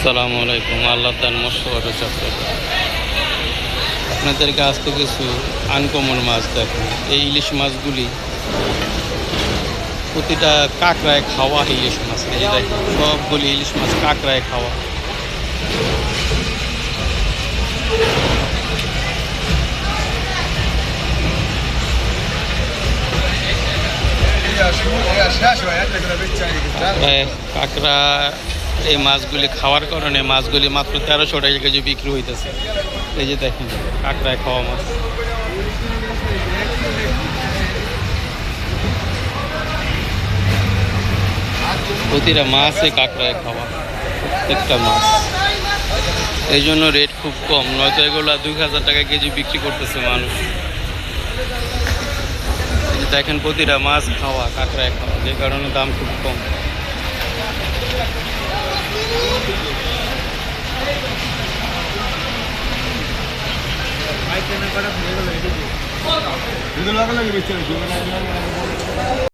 আসসালামু আলাইকুম। আল্লাহ তার মশওয়ার চাকরি আপনাদেরকে আজকে কিছু আনকমন মাছ দেখুন। এই ইলিশ মাছগুলি প্রতিটা কাঁকড়ায় খাওয়া ইলিশ মাছ। এই যে দেখুন, সবগুলি ইলিশ মাছ কাঁকড়ায় খাওয়া। কাঁকড়া এই মাছগুলি খাওয়ার কারণে মাছগুলি মাত্র 1300 টাকা কেজি বিক্রি হইতেছে। এই যে দেখেন, কাঁকড়ায় খাওয়া মাছ। প্রতিটা মাছই কাঁকড়ায় খাওয়া, প্রত্যেকটা মাছ। এই জন্য রেট খুব কম, নয়তো এগুলো 2000 টাকা কেজি বিক্রি করতেছে মানুষ। দেখেন, প্রতিটা মাছ খাওয়া, কাঁকড়ায় খাওয়া, যে কারণে দাম খুব কম।